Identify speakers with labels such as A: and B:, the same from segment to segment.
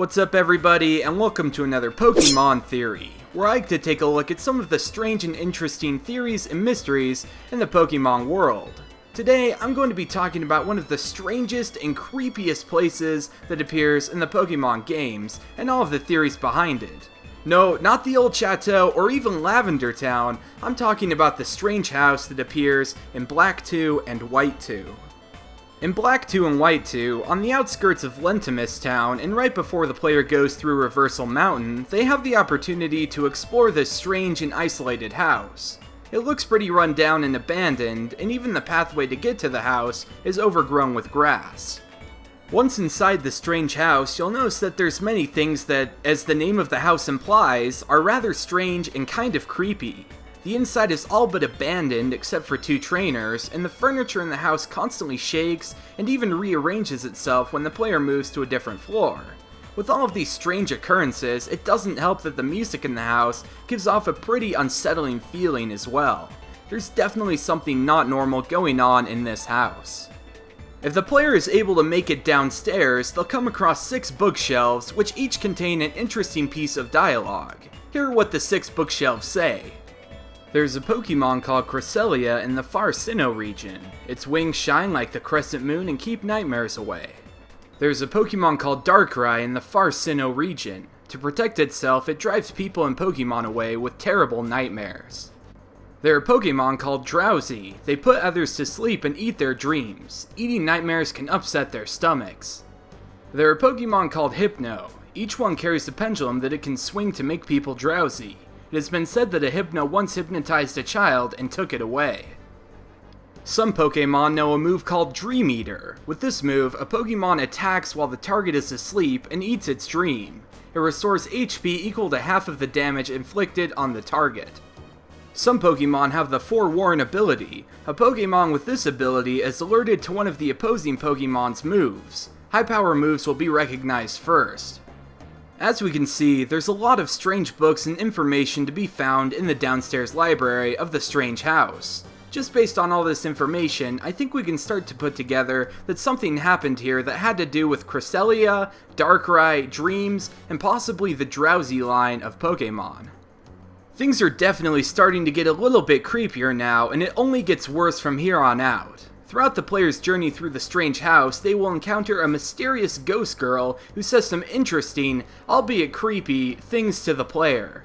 A: What's up everybody, and welcome to another Pokemon Theory, where I like to take a look at some of the strange and interesting theories and mysteries in the Pokemon world. Today, I'm going to be talking about one of the strangest and creepiest places that appears in the Pokemon games, and all of the theories behind it. No, not the old chateau or even Lavender Town, I'm talking about the strange house that appears in Black 2 and White 2. In Black 2 and White 2, on the outskirts of Lentimus Town, and right before the player goes through Reversal Mountain, they have the opportunity to explore this strange and isolated house. It looks pretty run down and abandoned, and even the pathway to get to the house is overgrown with grass. Once inside the strange house, you'll notice that there's many things that, as the name of the house implies, are rather strange and kind of creepy. The inside is all but abandoned except for two trainers, and the furniture in the house constantly shakes and even rearranges itself when the player moves to a different floor. With all of these strange occurrences, it doesn't help that the music in the house gives off a pretty unsettling feeling as well. There's definitely something not normal going on in this house. If the player is able to make it downstairs, they'll come across 6 bookshelves, which each contain an interesting piece of dialogue. Here are what the 6 bookshelves say. There's a Pokemon called Cresselia in the far Sinnoh region. Its wings shine like the crescent moon and keep nightmares away. There's a Pokemon called Darkrai in the far Sinnoh region. To protect itself, it drives people and Pokemon away with terrible nightmares. There are Pokemon called Drowsy. They put others to sleep and eat their dreams. Eating nightmares can upset their stomachs. There are Pokemon called Hypno. Each one carries a pendulum that it can swing to make people drowsy. It has been said that a Hypno once hypnotized a child and took it away. Some Pokemon know a move called Dream Eater. With this move, a Pokemon attacks while the target is asleep and eats its dream. It restores HP equal to half of the damage inflicted on the target. Some Pokemon have the Forewarn ability. A Pokemon with this ability is alerted to one of the opposing Pokemon's moves. High power moves will be recognized first. As we can see, there's a lot of strange books and information to be found in the downstairs library of the strange house. Just based on all this information, I think we can start to put together that something happened here that had to do with Cresselia, Darkrai, Dreams, and possibly the Drowsy line of Pokemon. Things are definitely starting to get a little bit creepier now, and it only gets worse from here on out. Throughout the player's journey through the strange house, they will encounter a mysterious ghost girl who says some interesting, albeit creepy, things to the player.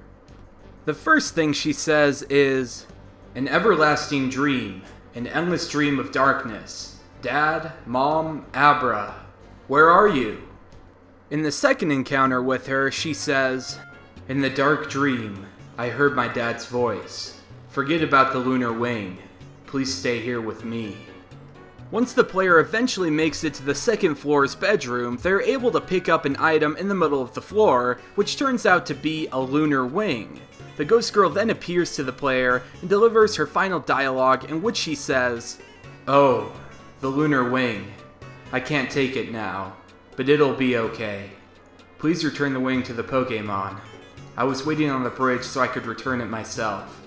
A: The first thing she says is, "An everlasting dream, an endless dream of darkness. Dad, Mom, Abra, where are you?" In the second encounter with her, she says, "In the dark dream, I heard my dad's voice. Forget about the lunar wing. Please stay here with me." Once the player eventually makes it to the second floor's bedroom, they're able to pick up an item in the middle of the floor, which turns out to be a lunar wing. The ghost girl then appears to the player and delivers her final dialogue in which she says, "Oh, the lunar wing. I can't take it now, but it'll be okay. Please return the wing to the Pokémon. I was waiting on the bridge so I could return it myself."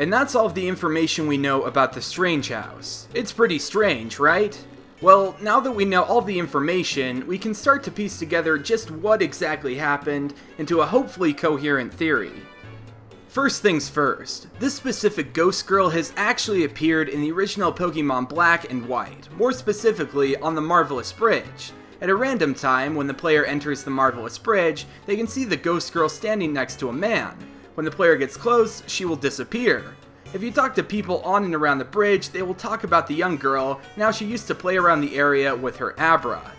A: And that's all of the information we know about the Strange House. It's pretty strange, right? Well, now that we know all the information, we can start to piece together just what exactly happened into a hopefully coherent theory. First things first, this specific ghost girl has actually appeared in the original Pokemon Black and White, more specifically on the Marvelous Bridge. At a random time, when the player enters the Marvelous Bridge, they can see the ghost girl standing next to a man. When the player gets close, she will disappear. If you talk to people on and around the bridge, they will talk about the young girl and how she used to play around the area with her Abra.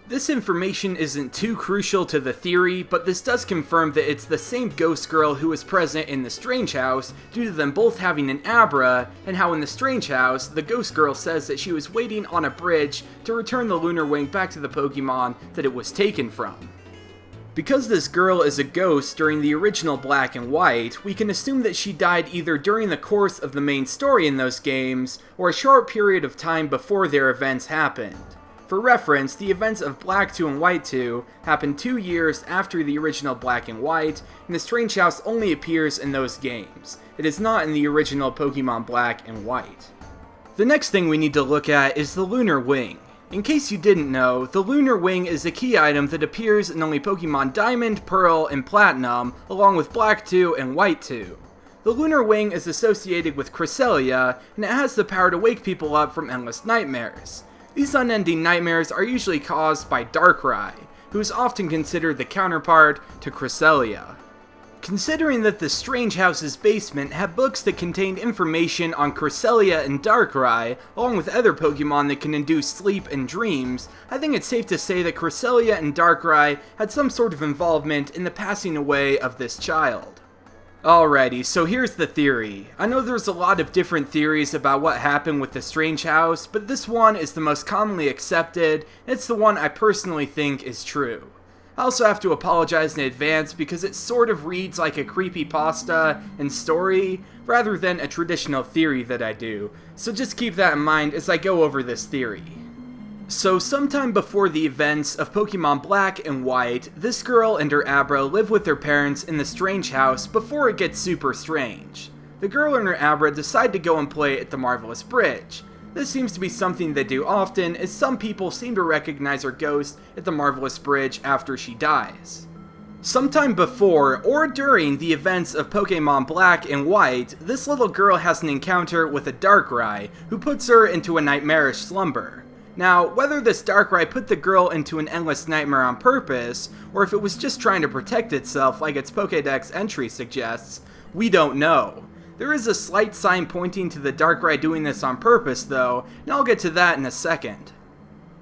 A: This information isn't too crucial to the theory, but this does confirm that it's the same ghost girl who was present in the Strange House due to them both having an Abra, and how in the Strange House, the ghost girl says that she was waiting on a bridge to return the lunar wing back to the Pokemon that it was taken from. Because this girl is a ghost during the original Black and White, we can assume that she died either during the course of the main story in those games, or a short period of time before their events happened. For reference, the events of Black 2 and White 2 happened 2 years after the original Black and White, and the Strange House only appears in those games. It is not in the original Pokemon Black and White. The next thing we need to look at is the lunar wing. In case you didn't know, the Lunar Wing is a key item that appears in only Pokemon Diamond, Pearl, and Platinum, along with Black 2 and White 2. The Lunar Wing is associated with Cresselia, and it has the power to wake people up from endless nightmares. These unending nightmares are usually caused by Darkrai, who is often considered the counterpart to Cresselia. Considering that the Strange House's basement had books that contained information on Cresselia and Darkrai, along with other Pokemon that can induce sleep and dreams, I think it's safe to say that Cresselia and Darkrai had some sort of involvement in the passing away of this child. Alrighty, so here's the theory. I know there's a lot of different theories about what happened with the Strange House, but this one is the most commonly accepted, and it's the one I personally think is true. I also have to apologize in advance because it sort of reads like a creepypasta and story, rather than a traditional theory that I do, so just keep that in mind as I go over this theory. So sometime before the events of Pokemon Black and White, this girl and her Abra live with their parents in the Strange House before it gets super strange. The girl and her Abra decide to go and play at the Marvelous Bridge. This seems to be something they do often, as some people seem to recognize her ghost at the Marvelous Bridge after she dies. Sometime before or during the events of Pokemon Black and White, this little girl has an encounter with a Darkrai, who puts her into a nightmarish slumber. Now, whether this Darkrai put the girl into an endless nightmare on purpose, or if it was just trying to protect itself like its Pokédex entry suggests, we don't know. There is a slight sign pointing to the Darkrai doing this on purpose though, and I'll get to that in a second.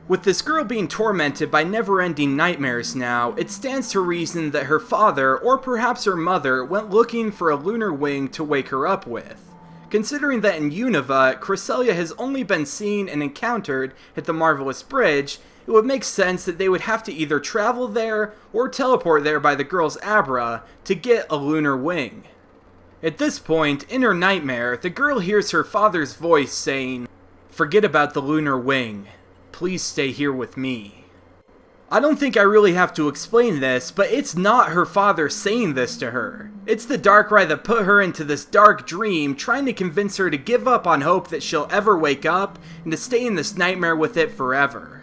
A: With this girl being tormented by never-ending nightmares now, it stands to reason that her father, or perhaps her mother, went looking for a Lunar Wing to wake her up with. Considering that in Unova, Cresselia has only been seen and encountered at the Marvelous Bridge, it would make sense that they would have to either travel there or teleport there by the girl's Abra to get a Lunar Wing. At this point, in her nightmare, the girl hears her father's voice saying, "Forget about the Lunar Wing. Please stay here with me." I don't think I really have to explain this, but it's not her father saying this to her. It's the Darkrai that put her into this dark dream, trying to convince her to give up on hope that she'll ever wake up, and to stay in this nightmare with it forever.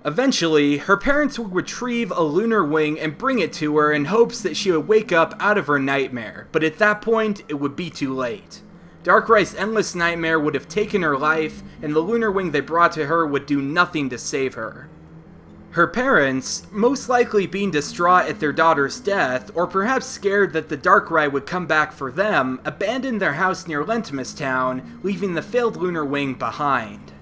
A: Eventually, her parents would retrieve a Lunar Wing and bring it to her in hopes that she would wake up out of her nightmare, but at that point, it would be too late. Darkrai's endless nightmare would have taken her life, and the Lunar Wing they brought to her would do nothing to save her. Her parents, most likely being distraught at their daughter's death, or perhaps scared that the Darkrai would come back for them, abandoned their house near Lentimus Town, leaving the failed Lunar Wing behind.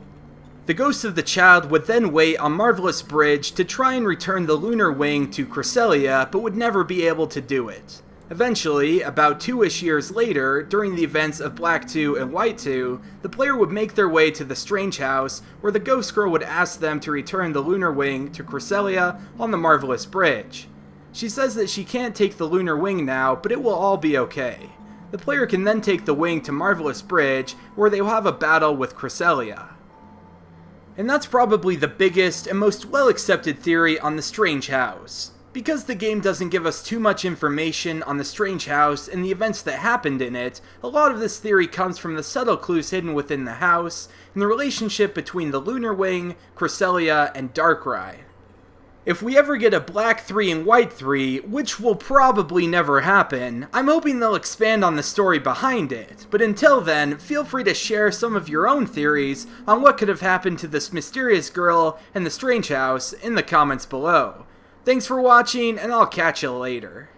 A: The ghost of the child would then wait on Marvelous Bridge to try and return the Lunar Wing to Cresselia, but would never be able to do it. Eventually, about 2-ish years later, during the events of Black 2 and White 2, the player would make their way to the Strange House, where the Ghost Girl would ask them to return the Lunar Wing to Cresselia on the Marvelous Bridge. She says that she can't take the Lunar Wing now, but it will all be okay. The player can then take the wing to Marvelous Bridge, where they will have a battle with Cresselia. And that's probably the biggest and most well-accepted theory on the Strange House. Because the game doesn't give us too much information on the Strange House and the events that happened in it, a lot of this theory comes from the subtle clues hidden within the house, and the relationship between the Lunar Wing, Cresselia, and Darkrai. If we ever get a Black 3 and White 3, which will probably never happen, I'm hoping they'll expand on the story behind it, but until then, feel free to share some of your own theories on what could have happened to this mysterious girl and the Strange House in the comments below. Thanks for watching, and I'll catch you later.